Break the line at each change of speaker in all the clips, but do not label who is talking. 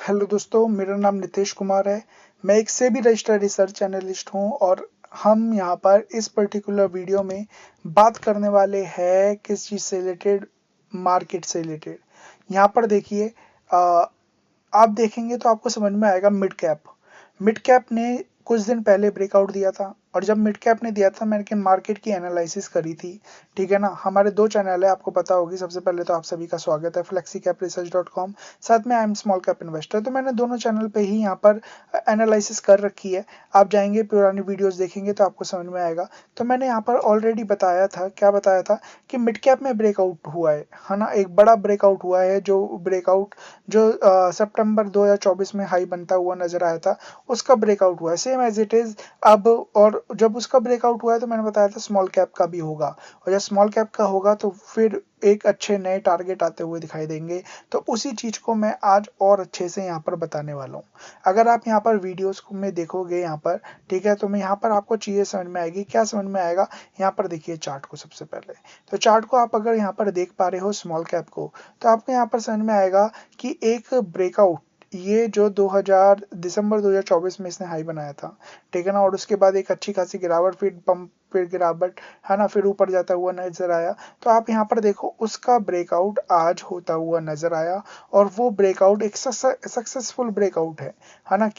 Hello दोस्तों, मेरा नाम नितेश कुमार है। मैं एक सेबी रजिस्टर्ड रिसर्च एनालिस्ट हूँ और हम यहाँ पर इस पर्टिकुलर वीडियो में बात करने वाले हैं किस चीज़ से रिलेटेड, मार्केट से रिलेटेड। यहाँ पर देखिए, आप देखेंगे तो आपको समझ में आएगा। मिड कैप ने कुछ दिन पहले ब्रेकआउट दिया था और जब मिड कैप ने दिया था मैंने मार्केट की एनालिसिस करी थी। ठीक है ना। हमारे दो चैनल है, आपको पता होगी। सबसे पहले तो आप सभी का स्वागत है flexicap.research.com, साथ में I am small cap investor. तो मैंने दोनों चैनल पे ही यहाँ पर एनालिसिस कर रखी है। आप जाएंगे पुरानी वीडियोस देखेंगे तो आपको समझ में आएगा। तो मैंने यहाँ पर ऑलरेडी बताया था, क्या बताया था कि मिड कैप में ब्रेकआउट हुआ है ना। एक बड़ा ब्रेकआउट हुआ है, जो ब्रेकआउट जो सितंबर 2024 में हाई बनता हुआ नजर आया था, उसका ब्रेकआउट हुआ है सेम एज इट इज अब। और जब उसका ब्रेकआउट हुआ है तो मैंने बताया था स्मॉल कैप का भी होगा, और जब स्मॉल कैप का होगा तो फिर एक अच्छे नए टारगेट आते हुए दिखाई देंगे। तो उसी चीज को मैं आज और अच्छे से यहाँ पर बताने वाला हूँ। अगर आप यहाँ पर वीडियोस को में देखोगे यहाँ पर, ठीक है, तो मैं यहाँ पर आपको चीजें समझ में आएगी। क्या समझ में आएगा, यहाँ पर देखिए चार्ट को। सबसे पहले तो चार्ट को आप अगर यहाँ पर देख पा रहे हो स्मॉल कैप को, तो आपको यहाँ पर समझ में आएगा कि एक ब्रेकआउट, ये जो 2000 दिसंबर 2024 में इसने हाई बनाया था, ठीक है ना। और उसके बाद एक अच्छी खासी गिरावट, फिर पंप, फिर गिरावट, है ना, फिर ऊपर जाता हुआ नजर आया। तो आप यहाँ पर देखो उसका ब्रेकआउट आज होता हुआ नजर आया। और वो ब्रेकआउट एक सक्सेसफुल ब्रेकआउट है ना।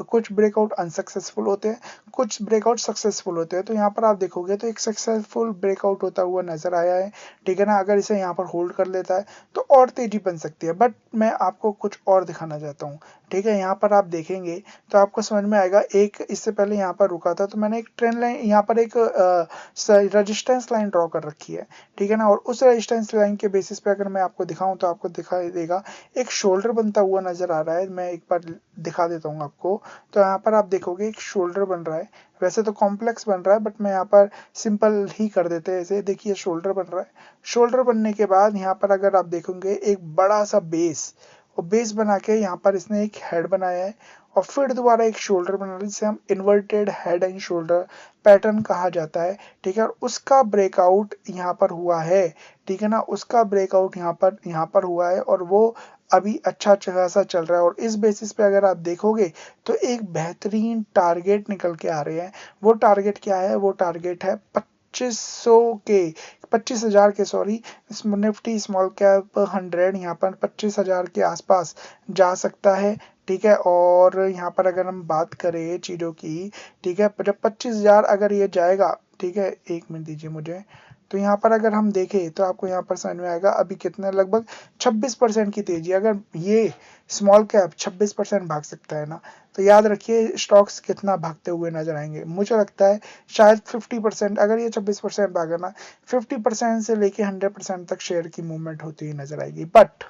कुछ ब्रेकआउट अनसक्सेसफुल होते हैं, कुछ ब्रेकआउट सक्सेसफुल होते हैं। तो यहाँ पर आप देखोगे तो एक सक्सेसफुल ब्रेकआउट होता हुआ नजर आया है, ठीक है ना। अगर इसे यहाँ पर होल्ड कर लेता है तो और तेजी बन सकती है, बट मैं आपको कुछ और दिखाना चाहता हूँ। ठीक है, यहाँ पर आप देखेंगे तो आपको समझ में आएगा। एक इससे पहले यहाँ पर रुका था तो मैंने एक ट्रेंड लाइन, यहाँ पर एक रेजिस्टेंस लाइन ड्रॉ कर रखी है, ठीक है ना। और उस रेजिस्टेंस लाइन के बेसिस पे अगर मैं आपको दिखाऊं तो आपको दिखाई देगा एक शोल्डर बनता हुआ नजर आ रहा है। मैं एक बार दिखा देता हूँ आपको। तो यहाँ पर आप देखोगे एक शोल्डर बन रहा है। वैसे तो कॉम्प्लेक्स बन रहा है, बट मैं यहाँ पर सिंपल ही कर देते हैं ऐसे। देखिए शोल्डर बन रहा है। शोल्डर बनने के बाद यहाँ पर अगर आप देखोगे एक बड़ा सा बेस, और बेस बना के यहाँ पर इसने एक हेड बनाया है। और फिर दोबारा एक शोल्डर बना रहा है, जिसे हम inverted head and shoulder pattern कहा जाता है, ठीक है। और उसका ब्रेकआउट यहाँ पर हुआ है, ठीक है ना। उसका ब्रेकआउट यहाँ पर हुआ है और वो अभी अच्छा खासा चल रहा है। और इस बेसिस पे अगर आप देखोगे तो एक बेहतरीन टारगेट निकल के आ रहे हैं। वो टारगेट क्या है, वो टारगेट है 2500 के, 25,000 के, सॉरी। निफ्टी स्मॉल कैप 100 यहाँ पर 25,000 के आसपास जा सकता है, ठीक है। और यहाँ पर अगर हम बात करें चीजों की, ठीक है, जब 25,000 अगर ये जाएगा, ठीक है, एक मिनट दीजिए मुझे। तो यहाँ पर अगर हम देखें तो आपको यहाँ पर समझ में आएगा अभी कितने, लगभग 26% की तेजी। अगर ये स्मॉल कैप 26% भाग सकता है ना, तो याद रखिए स्टॉक्स कितना भागते हुए नजर आएंगे। मुझे लगता है शायद 50%, अगर ये 26% भागा ना, 50% से लेके 100% तक शेयर की मूवमेंट होती हुई नजर आएगी। बट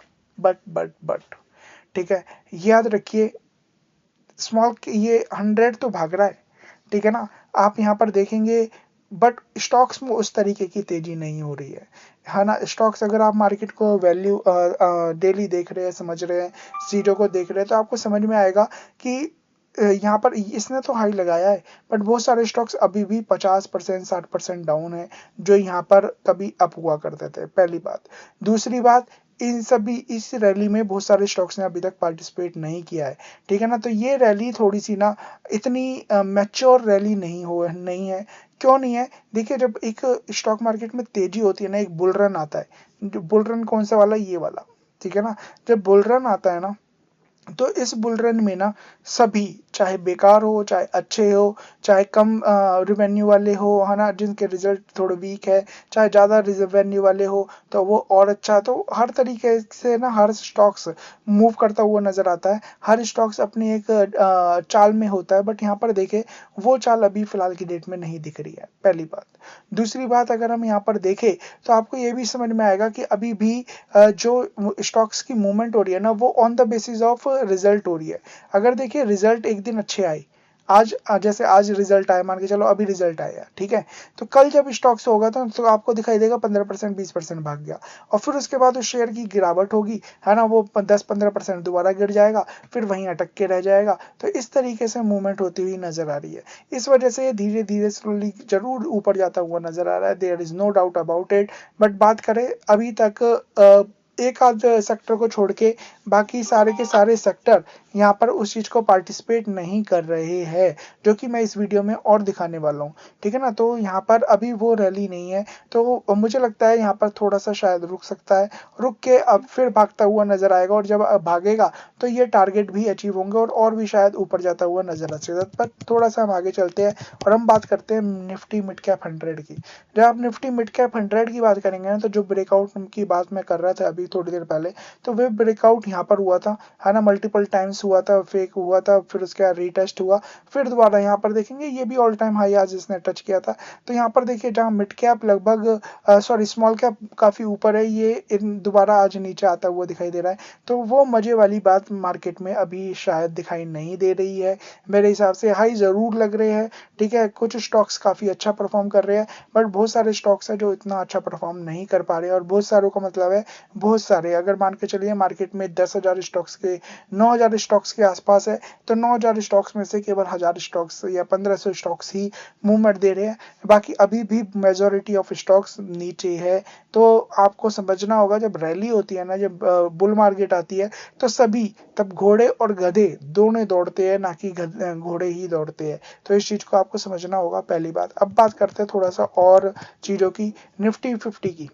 ठीक है, याद रखिए स्मॉल, ये 100 तो भाग रहा है, ठीक है ना। आप यहाँ पर देखेंगे, बट स्टॉक्स में उस तरीके की तेजी नहीं हो रही है ना। स्टॉक्स, अगर आप मार्केट को वैल्यू डेली देख रहे हैं, समझ रहे हैं, चीजों को देख रहे हैं, तो आपको समझ में आएगा कि यहाँ पर इसने तो हाई लगाया है, बट बहुत सारे स्टॉक्स अभी भी 50% 60% डाउन है, जो यहाँ पर कभी अप हुआ करते थे। पहली बात। दूसरी बात, इन सभी इस रैली में बहुत सारे स्टॉक्स ने अभी तक पार्टिसिपेट नहीं किया है, ठीक है ना। तो ये रैली थोड़ी सी ना इतनी मैच्योर रैली नहीं है। क्यों नहीं है, देखिए जब एक स्टॉक मार्केट में तेजी होती है ना, एक बुल रन आता है। बुल रन कौन सा वाला, ये वाला, ठीक है ना। जब बुल रन आता है ना, तो इस बुल रन में ना सभी, चाहे बेकार हो, चाहे अच्छे हो, चाहे कम रिवेन्यू वाले हो, है ना, जिनके रिजल्ट थोड़े वीक है, चाहे ज्यादा रिवेन्यू वाले हो तो वो और अच्छा। तो हर तरीके से ना हर स्टॉक्स मूव करता हुआ नजर आता है। हर स्टॉक्स अपनी एक चाल में होता है, बट यहाँ पर देखे वो चाल अभी फिलहाल की डेट में नहीं दिख रही है, पहली बात। दूसरी बात, अगर हम यहाँ पर देखें तो आपको ये भी समझ में आएगा कि अभी भी जो स्टॉक्स की मूवमेंट हो रही है ना, वो on the basis of result हो रही है। अगर देखिए रिजल्ट एक दिन अच्छे आए, आज जैसे आज रिजल्ट आया, मान के चलो अभी रिजल्ट आया, ठीक है, तो कल जब स्टॉक्स होगा तो आपको दिखाई देगा 15% 20% भाग गया। और फिर उसके बाद उस शेयर की गिरावट होगी, है ना, वो 10-15% दोबारा गिर जाएगा, फिर वहीं अटक के रह जाएगा। तो इस तरीके से मूवमेंट होती हुई नजर आ रही है। इस वजह से ये धीरे धीरे स्लोली जरूर ऊपर जाता हुआ नजर आ रहा है, there is no doubt about it. But बात करें अभी तक एक आध सेक्टर को छोड़ के बाकी सारे के सारे सेक्टर यहाँ पर उस चीज को पार्टिसिपेट नहीं कर रहे हैं, जो कि मैं इस वीडियो में और दिखाने वाला हूँ। ठीक है ना, तो यहाँ पर अभी वो रैली नहीं है, तो मुझे लगता है यहाँ पर थोड़ा सा शायद रुक सकता है, रुक के अब फिर भागता हुआ नजर आएगा, और जब भागेगा तो ये टारगेट भी अचीव होंगे और भी शायद ऊपर जाता हुआ नजर आ सकता है। पर थोड़ा सा हम आगे चलते हैं और हम बात करते हैं निफ्टी मिड कैप 100 की। जब आप निफ्टी मिड कैप 100 की बात करेंगे ना, तो जो ब्रेकआउट की बात मैं कर रहा था अभी थोड़ी देर पहले, तो वे ब्रेकआउट यहाँ पर हुआ था, है ना, मल्टीपल टाइम्स हुआ था, फेक हुआ था, फिर उसके बाद रीटेस्ट हुआ, फिर दोबारा यहाँ पर देखेंगे ये भी ऑल टाइम हाई आज इसने टच किया था। तो यहाँ पर देखिए जहाँ मिड कैप लगभग सॉरी स्मॉल कैप काफी ऊपर है, ये दोबारा आज नीचे आता हुआ दिखाई दे रहा है। तो वो मजे वाली बात मार्केट में अभी शायद दिखाई नहीं दे रही है, मेरे हिसाब से हाई जरूर लग रहे हैं। ठीक है, कुछ स्टॉक्स काफी अच्छा परफॉर्म कर रहे हैं, बट बहुत सारे स्टॉक्स है जो इतना अच्छा परफॉर्म नहीं कर पा रहे, और बहुत सारों का मतलब है बहुत सारे, अगर मान के चलिए मार्केट में 10,000 स्टॉक्स के 9,000 स्टॉक्स के आसपास है, तो 9,000 स्टॉक्स में से केवल 1,000 स्टॉक्स या 1,500 स्टॉक्स ही मूवमेंट दे रहे हैं, बाकी अभी भी मेजोरिटी ऑफ स्टॉक्स नीचे है। तो आपको समझना होगा, जब रैली होती है ना, जब बुल मार्केट आती है, तो सभी तब घोड़े और गधे दोनों दौड़ते हैं, ना कि घोड़े ही दौड़ते हैं। तो इस चीज को आपको समझना होगा, पहली बात। अब बात करते हैं थोड़ा सा और चीजों की, निफ्टी 50 की।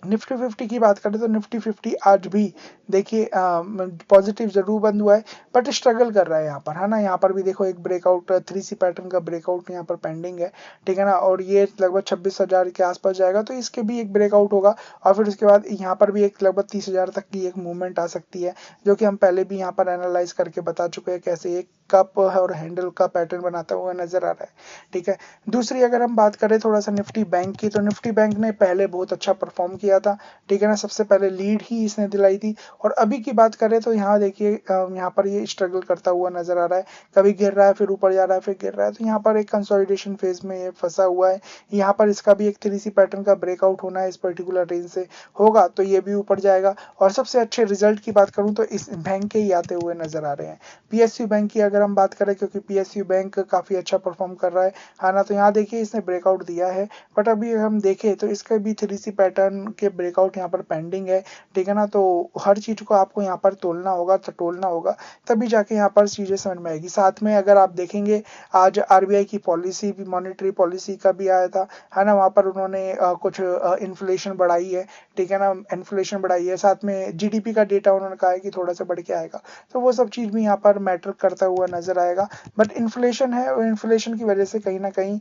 निफ्टी 50 की बात करें तो निफ्टी 50 आज भी देखिए पॉजिटिव जरूर बंद हुआ है, बट स्ट्रगल कर रहा है यहाँ पर, है ना। यहाँ पर भी देखो एक ब्रेकआउट 3C पैटर्न का ब्रेकआउट यहाँ पर पेंडिंग है। ठीक है ना, और ये लगभग 26,000 के आसपास जाएगा, तो इसके भी एक ब्रेकआउट होगा, और फिर उसके बाद यहाँ पर भी एक लगभग 30,000 तक की एक मूवमेंट आ सकती है, जो कि हम पहले भी यहाँ पर एनालाइज करके बता चुके हैं कैसे एक कप और हैंडल का पैटर्न बनाता हुआ नजर आ रहा है। ठीक है, दूसरी अगर हम बात करें थोड़ा सा निफ्टी बैंक की, तो निफ्टी बैंक ने पहले बहुत अच्छा परफॉर्म किया था। ठीक है ना, सबसे पहले लीड ही इसने दिलाई थी, और अभी की बात करें तो यहाँ देखिए यहाँ पर ये स्ट्रगल करता हुआ नजर आ रहा है, कभी गिर रहा है फिर ऊपर जा रहा है फिर गिर रहा है, तो यहाँ पर एक कंसोलिडेशन फेज में ये फंसा हुआ है। यहाँ पर इसका भी एक 3C पैटर्न का ब्रेकआउट होना है, इस पर्टिकुलर रेंज से होगा तो ये भी ऊपर जाएगा। और सबसे अच्छे रिजल्ट की बात करूं तो इस बैंक के ही आते हुए नजर आ रहे हैं। पीएसयू बैंक की अगर हम बात करें, क्योंकि पीएसयू बैंक काफी अच्छा परफॉर्म कर रहा है ना, तो यहाँ देखिए इसने ब्रेकआउट दिया है, बट अभी हम देखें तो इसका भी 3C पैटर्न के ब्रेकआउट यहाँ पर पेंडिंग है। ठीक है ना, तो हर चीज को आपको यहाँ पर तोलना होगा, टटोलना होगा, तभी जाके यहाँ पर चीजें समझ में आएगी। साथ में अगर आप देखेंगे आज आरबीआई की पॉलिसी भी, मॉनेटरी पॉलिसी का भी आया था, है ना, वहां पर उन्होंने कुछ इन्फ्लेशन बढ़ाई है। ठीक है ना, इन्फ्लेशन बढ़ाई है, साथ में जीडीपी का डेटा उन्होंने कहा है कि थोड़ा सा बढ़ के आएगा, तो वो सब चीज भी यहाँ पर मैटर करता हुआ नजर आएगा। बट इन्फ्लेशन है, और इन्फ्लेशन की वजह से कहीं ना कहीं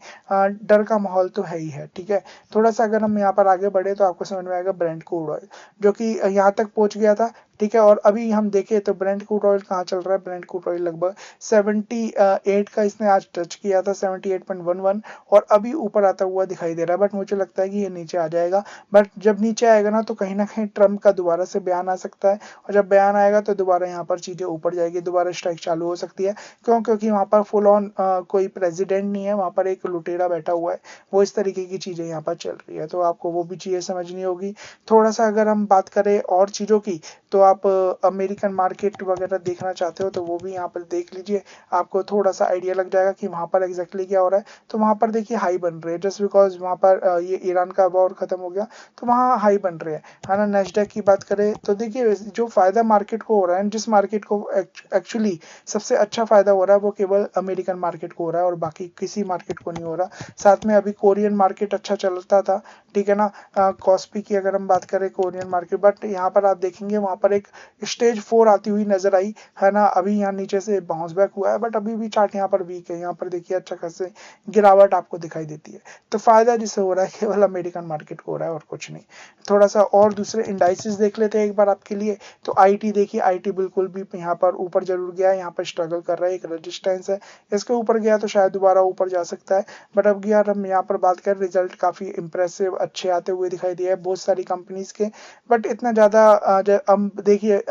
डर का माहौल तो है ही है। ठीक है, थोड़ा सा अगर हम यहाँ पर आगे बढ़े तो आपको समझ में आएगा ब्रेंट क्रूड ऑयल, जो कि यहाँ तक पहुंच गया था। ठीक है, और अभी हम देखें तो ब्रेंट क्रूड ऑयल कहाँ चल रहा है, ब्रेंट क्रूड ऑयल लगभग 78 का इसने आज टच किया था, 78.11, और अभी ऊपर आता हुआ दिखाई दे रहा है, बट मुझे लगता है कि ये नीचे आ जाएगा। बट जब नीचे आएगा ना, तो कहीं ना कहीं ट्रम्प का दोबारा से बयान आ सकता है, और जब बयान आएगा तो दोबारा यहाँ पर चीजें ऊपर जाएगी, दोबारा स्ट्राइक चालू हो सकती है। क्यों? क्योंकि वहां पर फुल ऑन कोई प्रेसिडेंट नहीं है, वहां पर एक लुटेरा बैठा हुआ है, वो इस तरीके की चीजें यहाँ पर चल रही है, तो आपको वो भी चीजें समझनी होगी। थोड़ा सा अगर हम बात करें और चीजों की, तो आप अमेरिकन मार्केट वगैरह देखना चाहते हो तो वो भी यहाँ पर देख लीजिए, आपको थोड़ा सा आइडिया लग जाएगा कि वहां पर एग्जैक्टली क्या हो रहा है। तो वहां पर देखिए हाई बन रहे हैं, जस्ट बिकॉज वहां पर ये ईरान का वॉर खत्म हो गया, तो वहां हाई बन रहे हैं, है ना। नेस्डैक की बात करें तो देखिए जो फायदा मार्केट को हो रहा है, जिस मार्केट को एक्चुअली सबसे अच्छा फायदा हो रहा है, वो केवल अमेरिकन मार्केट को हो रहा है, और बाकी किसी मार्केट को नहीं हो रहा। साथ में अभी कोरियन मार्केट अच्छा चलता था। ठीक है ना, कॉस्पी की अगर हम बात करें कोरियन मार्केट, बट यहाँ पर आप देखेंगे वहां पर एक स्टेज 4 आती हुई नजर आई, है ना। अभी यहाँ नीचे से बाउंस बैक हुआ है, बट अभी भी चार्ट यहाँ पर वीक है, यहाँ पर देखिए अच्छा खासे गिरावट आपको दिखाई देती है। तो फायदा जिसे हो रहा है केवल अमेरिकन मार्केट को हो रहा है, और कुछ नहीं। थोड़ा सा और दूसरे इंडाइसिस देख लेते हैं एक बार आपके लिए। तो आईटी देखिए, आईटी बिल्कुल भी यहाँ पर ऊपर जरूर गया है, यहाँ पर स्ट्रगल कर रहा है, एक रेजिस्टेंस है, इसके ऊपर गया तो शायद दोबारा ऊपर जा सकता है। बट अब यार हम यहाँ पर बात करें, रिजल्ट काफी इंप्रेसिव अच्छे आते हुए दिखाई दिए है बहुत सारी कंपनीज के, बट इतना ज्यादा अब देखिए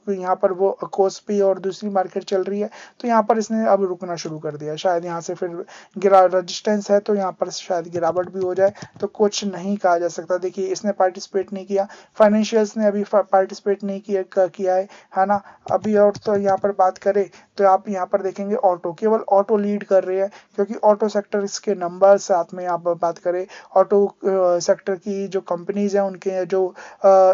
यहाँ पर वो कोस्पी और दूसरी मार्केट चल रही है, तो यहाँ पर इसने अब रुकना शुरू कर दिया, शायद यहाँ से फिर गिरा रेजिस्टेंस है, तो यहाँ पर शायद गिरावट भी हो जाए, तो कुछ नहीं कहा जा सकता। देखिए इसने पार्टिसिपेट नहीं किया, फाइनेंशियल्स ने अभी पार्टिसिपेट नहीं किया है ना। अभी और तो यहाँ पर बात करें तो आप यहाँ पर देखेंगे ऑटो, केवल ऑटो लीड कर रहे हैं, क्योंकि ऑटो सेक्टर इसके नंबर, साथ में आप बात करें ऑटो सेक्टर की जो कंपनीज है उनके जो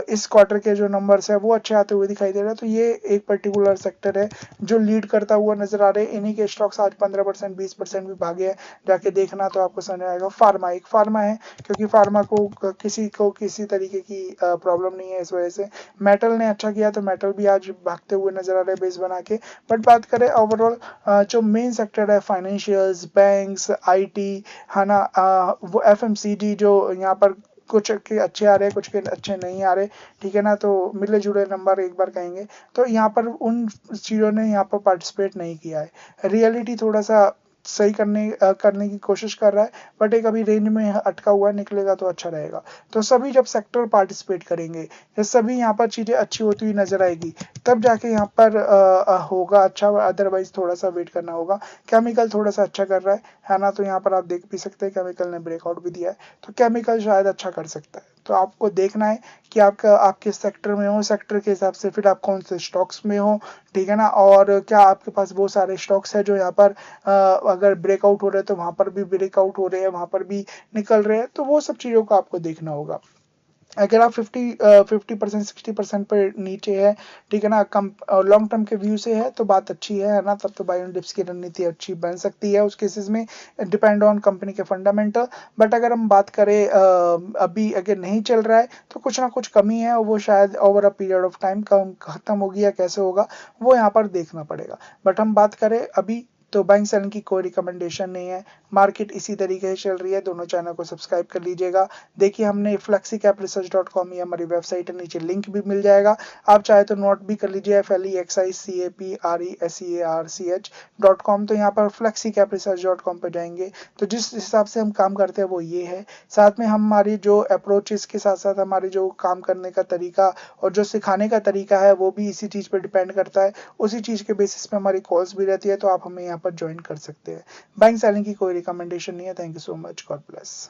इस क्वार्टर के जो नंबर्स है वो अच्छे आते हुए दिखाई दे रहे हैं, तो तो ये एक पर्टिकुलर सेक्टर है जो लीड करता हुआ नजर आ रहे हैं। इन्हीं के स्टॉक्स आज 15% 20% भी भागे हैं, जाके देखना तो आपको समझ आएगा। फार्मा एक फार्मा है, क्योंकि फार्मा को किसी तरीके की प्रॉब्लम नहीं है, इस वजह से मेटल ने अच्छा किया, तो मेटल भी आज भागते हुए नजर आ रहे हैं बेस बना के। बट बात करें ओवरऑल जो मेन सेक्टर है, फाइनेंशियल्स, बैंक्स, आईटी, है ना, वो एफएमसीजी जो यहाँ पर कुछ के अच्छे आ रहे हैं, कुछ के अच्छे नहीं आ रहे, ठीक है ना, तो मिले जुले नंबर एक बार कहेंगे। तो यहाँ पर उन चीज़ों ने यहाँ पर पार्टिसिपेट नहीं किया है। रियलिटी थोड़ा सा सही करने की कोशिश कर रहा है, बट एक अभी रेंज में अटका हुआ निकलेगा तो अच्छा रहेगा। तो सभी जब सेक्टर पार्टिसिपेट करेंगे, या सभी यहाँ पर चीज़ें अच्छी होती हुई नजर आएगी, तब जाके यहाँ पर होगा अच्छा, अदरवाइज थोड़ा सा वेट करना होगा। केमिकल थोड़ा सा अच्छा कर रहा है ना, तो यहाँ पर आप देख भी सकते हैं केमिकल ने ब्रेकआउट भी दिया है, तो केमिकल शायद अच्छा कर सकता है। तो आपको देखना है कि आप किस सेक्टर में हो, सेक्टर के हिसाब से फिर आप कौन से स्टॉक्स में हो, ठीक है ना, और क्या आपके पास बहुत सारे स्टॉक्स है जो यहाँ पर अगर ब्रेकआउट हो रहे हैं तो वहां पर भी ब्रेकआउट हो रहे हैं, वहां पर भी निकल रहे हैं, तो वो सब चीज़ों को आपको देखना होगा। अगर आप 50% 60% पर नीचे है, ठीक है ना, कम लॉन्ग टर्म के व्यू से है तो बात अच्छी है ना, तब तो बाय ऑन डिप्स की रणनीति अच्छी बन सकती है उस केसेस में, डिपेंड ऑन कंपनी के फंडामेंटल। बट अगर हम बात करें अभी अगर नहीं चल रहा है तो कुछ ना कुछ कमी है, और वो शायद over a period of time खत्म होगी, या कैसे होगा वो यहाँ पर देखना पड़ेगा। बट हम बात करें अभी, तो बाइंग सेलिंग की कोई रिकमेंडेशन नहीं है। मार्केट इसी तरीके से चल रही है। दोनों चैनल को सब्सक्राइब कर लीजिएगा। देखिए हमने flexicapresearch.com, ये हमारी वेबसाइट है, नीचे लिंक भी मिल जाएगा, आप चाहे तो नोट भी कर लीजिए, FLEXICAPRESEARCH.com। तो यहाँ पर flexicapresearch.com पर जाएंगे तो जिस हिसाब से हम काम करते हैं वो ये है। साथ में हमारी जो अप्रोचेस के साथ साथ हमारी जो काम करने का तरीका और जो सिखाने का तरीका है वो भी इसी चीज़ पर डिपेंड करता है। उसी चीज़ के बेसिस पे हमारी कॉल्स भी रहती है, तो आप हमें यहाँ पर ज्वाइन कर सकते हैं। बाइंग सेलिंग की कोई रिकमेंडेशन नहीं है। Thank you so much, God bless.